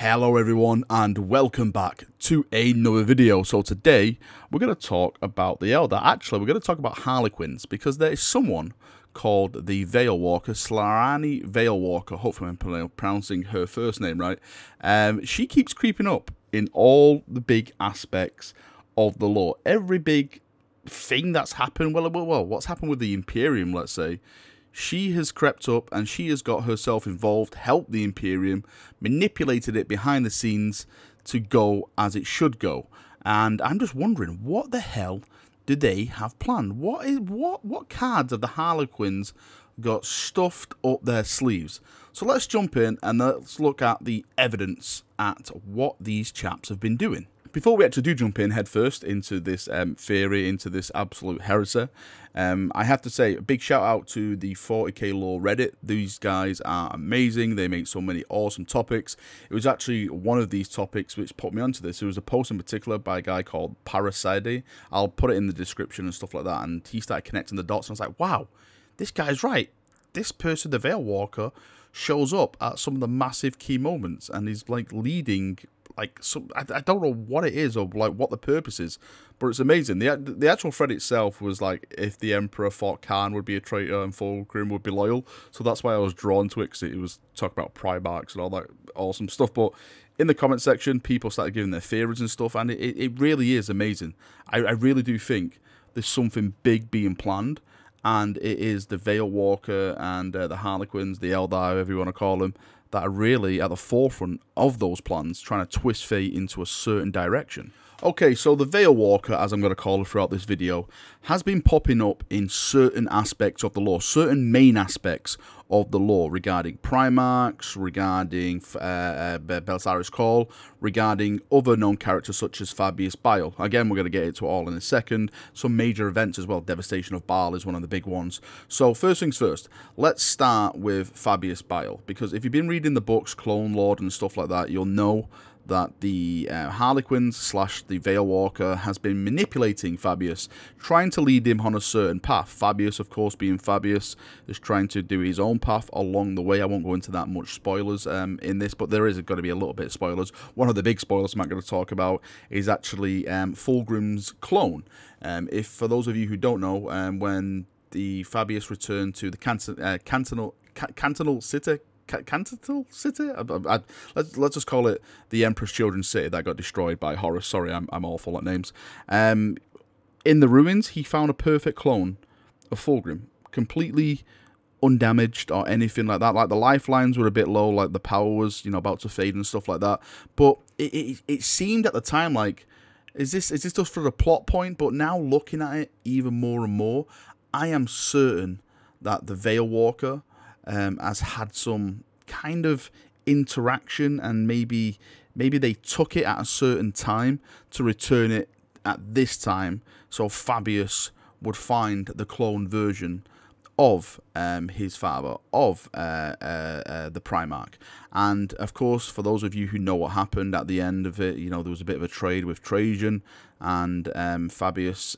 Hello everyone and welcome back to another video. So today we're going to talk about the Eldar. Actually, we're going to talk about Harlequins because there is someone called the Veilwalker, Sylandri Veilwalker. Hopefully I'm pronouncing her first name right. She keeps creeping up in all the big aspects of the lore. Every big thing that's happened, well, what's happened with the Imperium, let's say. She has crept up and she has got herself involved, helped the Imperium, manipulated it behind the scenes to go as it should go. And I'm just wondering, what the hell do they have planned? What cards have the Harlequins got stuffed up their sleeves? So let's jump in and let's look at the evidence at what these chaps have been doing. Before we actually do jump in head first into this theory, into this absolute heresy, I have to say a big shout out to the 40k lore Reddit. These guys are amazing. They make so many awesome topics. It was actually one of these topics which put me onto this. It was a post in particular by a guy called Paraside. I'll put it in the description and stuff like that. And he started connecting the dots and I was like, wow, this guy's right. This person, the Veilwalker, shows up at some of the massive key moments and he's like leading. Like, I don't know what it is or like what the purpose is, but it's amazing. The actual thread itself was like, if the Emperor thought Khan would be a traitor and Fulgrim would be loyal, so that's why I was drawn to it, because it was talking about Primarchs and all that awesome stuff. But in the comment section, people started giving their theories and stuff, and it really is amazing. I really do think there's something big being planned, and it is the Veilwalker and the Harlequins, the Eldar, whatever you want to call them, that are really at the forefront of those plans, trying to twist fate into a certain direction. Okay, so the Veilwalker, as I'm going to call her throughout this video, has been popping up in certain aspects of the lore, certain main aspects of the lore, regarding Primarchs, regarding Belisarius Cawl, regarding other known characters such as Fabius Bile. Again, we're going to get into it all in a second. Some major events as well. Devastation of Baal is one of the big ones. So first things first, let's start with Fabius Bile, because if you've been reading the books, Clone Lord and stuff like that, you'll know that the Harlequins / the Veilwalker has been manipulating Fabius, trying to lead him on a certain path. Fabius, of course, being Fabius, is trying to do his own path along the way. I won't go into that much spoilers in this, but there is going to be a little bit of spoilers. One of the big spoilers I'm not going to talk about is actually Fulgrim's clone. If for those of you who don't know, when the Fabius returned to the Cantonal City. Let's just call it the Emperor's Children's City that got destroyed by Horus. Sorry, I'm awful at names. In the ruins, he found a perfect clone of Fulgrim, completely undamaged or anything like that. Like the lifelines were a bit low, like the power was, you know, about to fade and stuff like that. But it seemed at the time like, is this just for the plot point? But now looking at it even more and more, I am certain that the Veilwalker has had some kind of interaction, and maybe they took it at a certain time to return it at this time, so Fabius would find the clone version of his father, of the Primarch. And of course, for those of you who know what happened at the end of it, you know, there was a bit of a trade with Trajan, and Fabius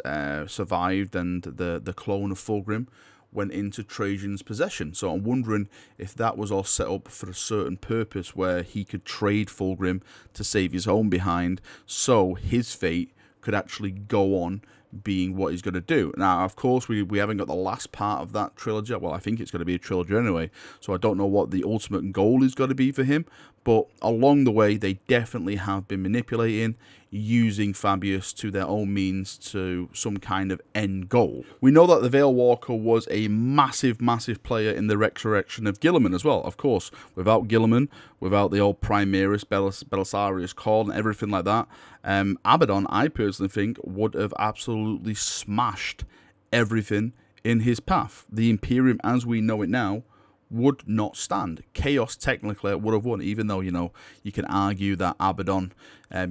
survived, and the clone of Fulgrim went into Trajan's possession. So I'm wondering if that was all set up for a certain purpose where he could trade Fulgrim to save his own behind, so his fate could actually go on being what he's going to do. Now, of course, we haven't got the last part of that trilogy. Well, I think it's going to be a trilogy anyway, so I don't know what the ultimate goal is going to be for him, but along the way, they definitely have been manipulating, using Fabius to their own means to some kind of end goal. We know that the Veilwalker was a massive player in the resurrection of Guilliman as well. Of course, without Guilliman, without the old Primaris, Belisarius Cawl and everything like that, Abaddon, I personally think, would have absolutely smashed everything in his path. The Imperium, as we know it now, would not stand. Chaos technically would have won, even though, you know, you can argue that Abaddon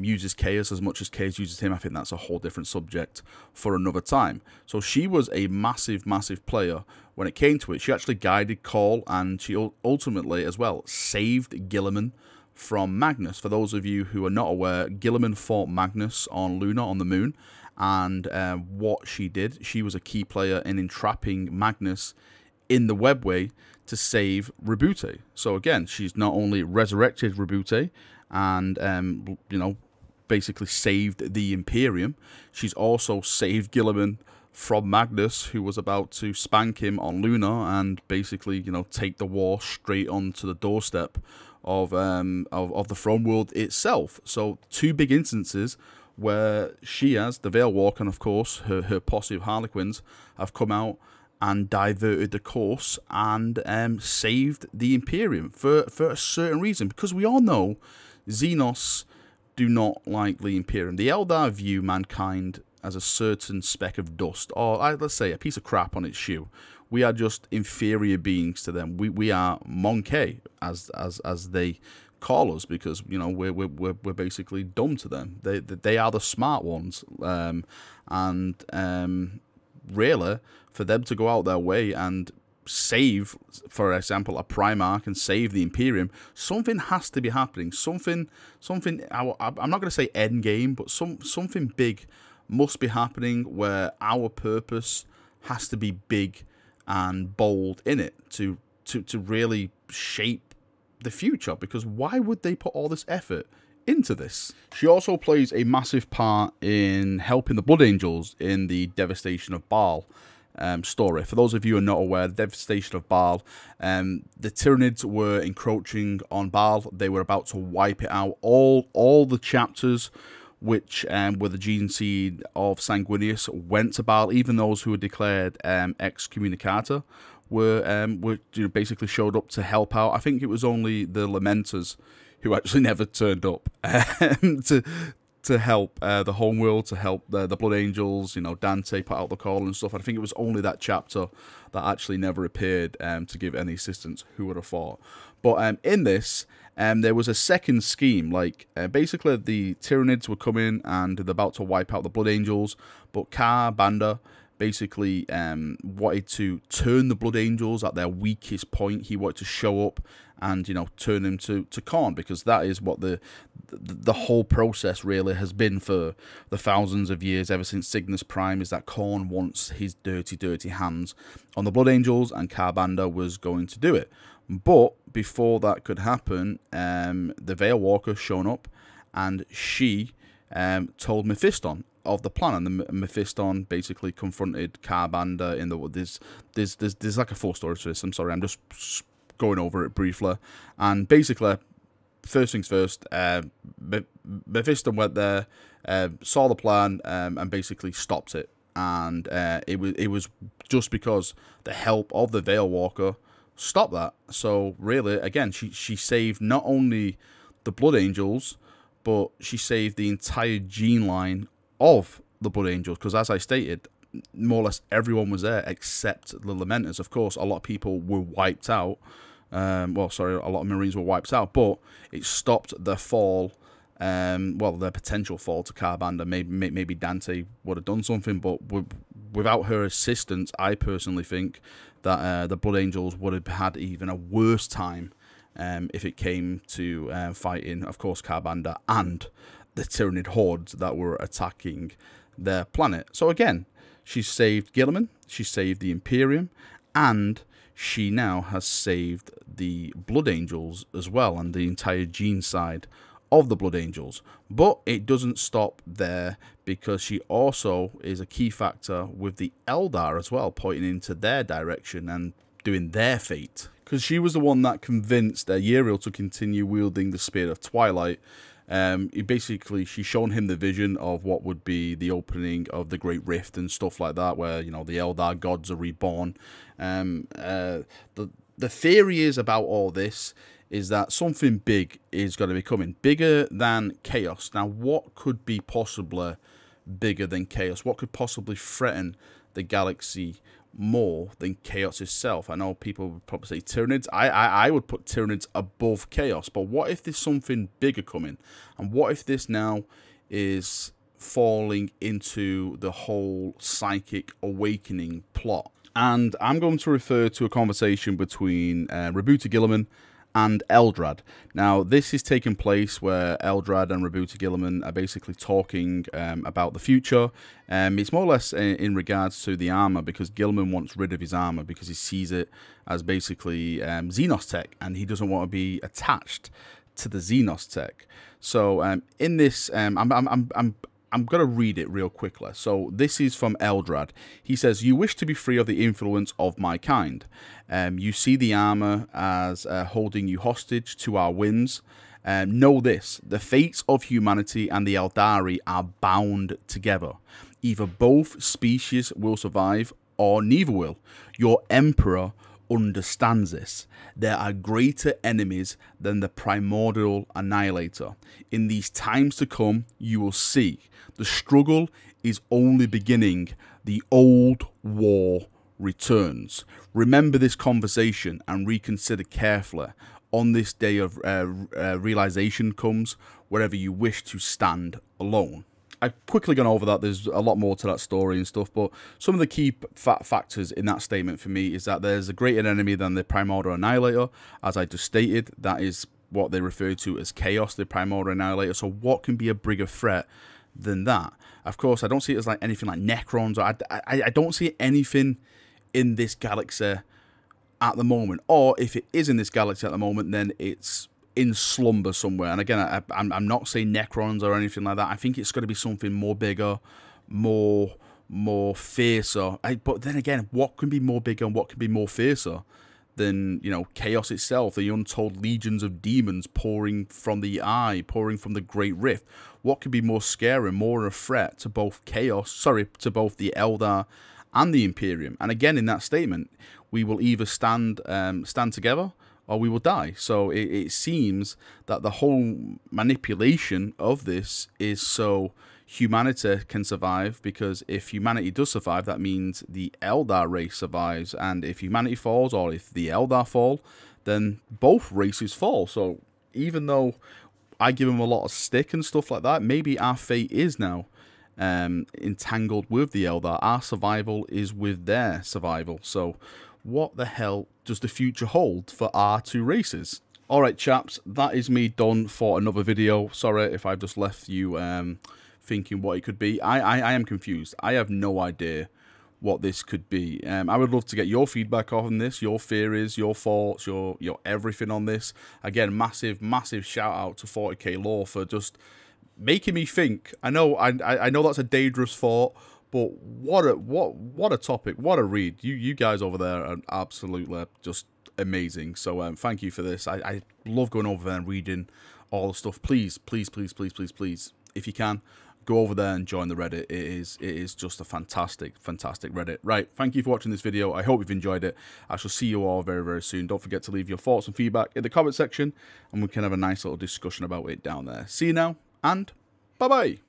uses Chaos as much as Chaos uses him. I think that's a whole different subject for another time. So she was a massive player when it came to it. She actually guided Cawl, and she ultimately as well saved Guilliman from Magnus. For those of you who are not aware, Guilliman fought Magnus on Luna, on the moon, and what she did, she was a key player in entrapping Magnus in the webway to save Rebute. So again, she's not only resurrected Rebute and you know, basically saved the Imperium, she's also saved Guilliman from Magnus, who was about to spank him on Luna and basically, you know, take the war straight onto the doorstep of the throne world itself. So two big instances where she, as the Veilwalker, and of course her posse of Harlequins, have come out and diverted the course and saved the Imperium for a certain reason. Because we all know Xenos do not like the Imperium. The Eldar view mankind as a certain speck of dust, or let's say a piece of crap on its shoe. We are just inferior beings to them. We are monkey, as they call us, because, you know, we're basically dumb to them. They are the smart ones, and really, for them to go out their way and save, for example, a Primarch and save the Imperium, something has to be happening. Something. I'm not going to say end game, but something big must be happening where our purpose has to be big and bold in it to really shape the future. Because why would they put all this effort into this? She also plays a massive part in helping the Blood Angels in the Devastation of Baal story. For those of you who are not aware, the Devastation of Baal, the Tyranids were encroaching on Baal. They were about to wipe it out. All the chapters which were the gene seed of Sanguinius went to Baal. Even those who were declared excommunicata were you know, basically showed up to help out. I think it was only the Lamenters who actually never turned up to help the homeworld, to help the Blood Angels. You know, Dante put out the call and stuff. I think it was only that chapter that actually never appeared to give any assistance. Who would have thought? But in this, there was a second scheme. Like, basically, the Tyranids were coming and they're about to wipe out the Blood Angels, but Ka Banda basically wanted to turn the Blood Angels at their weakest point. He wanted to show up and, you know, turn them to Khorne, because that is what the whole process really has been for the thousands of years, ever since Cygnus Prime, is that Khorne wants his dirty hands on the Blood Angels, and Ka Banda was going to do it. But before that could happen, the Veilwalker shown up, and she told Mephiston of the plan, and the Mephiston basically confronted Ka Banda in the there's like a full story to this. I'm sorry, I'm just going over it briefly. And basically, first things first, Mephiston went there, saw the plan, and basically stopped it. And it was just because the help of the Veilwalker stopped that. So really, again, she saved not only the Blood Angels, but she saved the entire gene line of the Blood Angels, because as I stated, more or less everyone was there except the Lamenters. Of course, a lot of people were wiped out. Well, sorry, a lot of Marines were wiped out, but it stopped their fall, well, their potential fall to Ka Banda. Maybe Dante would have done something, but without her assistance, I personally think that the Blood Angels would have had even a worse time if it came to fighting, of course, Ka Banda and the Tyranid hordes that were attacking their planet. So again, she saved Guilliman, she saved the Imperium, and she now has saved the Blood Angels as well, and the entire gene side of the Blood Angels. But it doesn't stop there, because she also is a key factor with the Eldar as well, pointing into their direction and doing their fate. Because she was the one that convinced Uriel to continue wielding the Spear of Twilight. She's shown him the vision of what would be the opening of the Great Rift and stuff like that, where, you know, the Eldar gods are reborn. The theory is about all this is that something big is going to be coming, bigger than chaos. Now, what could be possibly bigger than chaos? What could possibly threaten the galaxy more than chaos itself? I know people would probably say Tyranids. I would put Tyranids above chaos, but what if there's something bigger coming? And what if this now is falling into the whole psychic awakening plot? And I'm going to refer to a conversation between Rebute Guilliman and Eldrad. Now, this is taking place where Eldrad and Rabuta Guilliman are basically talking about the future. It's more or less in regards to the armor, because Guilliman wants rid of his armor because he sees it as basically Xenos tech, and he doesn't want to be attached to the Xenos tech. So in this, I'm going to read it real quickly. So this is from Eldrad. He says, "You wish to be free of the influence of my kind. You see the armor as holding you hostage to our whims. Know this, the fates of humanity and the Eldari are bound together. Either both species will survive or neither will. Your Emperor understands this. There are greater enemies than the primordial annihilator. In these times to come, you will see the struggle is only beginning. The old war returns. Remember this conversation and reconsider carefully. On this day of realization comes, wherever you wish to stand alone." I've quickly gone over that. There's a lot more to that story and stuff, but some of the key factors in that statement for me is that there's a greater enemy than the Primordial Annihilator. As I just stated, that is what they refer to as Chaos, the Primordial Annihilator. So what can be a bigger threat than that? Of course, I don't see it as like anything like Necrons. Or I don't see anything in this galaxy at the moment. Or if it is in this galaxy at the moment, then it's in slumber somewhere. And again, I'm not saying Necrons or anything like that. I think it's going to be something more bigger, more fiercer. But then again, what can be more bigger and what can be more fiercer than, you know, Chaos itself, the untold legions of demons pouring from the eye, pouring from the Great Rift? What could be more scary, more a threat to both to both the Eldar and the Imperium? And again, in that statement, we will either stand together or we will die. So it seems that the whole manipulation of this is so humanity can survive, because if humanity does survive, that means the Eldar race survives, and if humanity falls, or if the Eldar fall, then both races fall. So even though I give them a lot of stick and stuff like that, maybe our fate is now entangled with the Eldar. Our survival is with their survival. So what the hell does the future hold for our two races? Alright chaps, that is me done for another video. Sorry if I've just left you thinking what it could be. I am confused. I have no idea what this could be. I would love to get your feedback on this, your theories, your thoughts, your everything on this. Again, massive shout out to 40k Lore for just making me think. I know that's a dangerous thought, but what a topic, what a read. You guys over there are absolutely just amazing. So thank you for this. I love going over there and reading all the stuff. Please, if you can, go over there and join the Reddit. It is just a fantastic Reddit. Right, thank you for watching this video. I hope you've enjoyed it. I shall see you all very, very soon. Don't forget to leave your thoughts and feedback in the comment section, and we can have a nice little discussion about it down there. See you now, and bye-bye.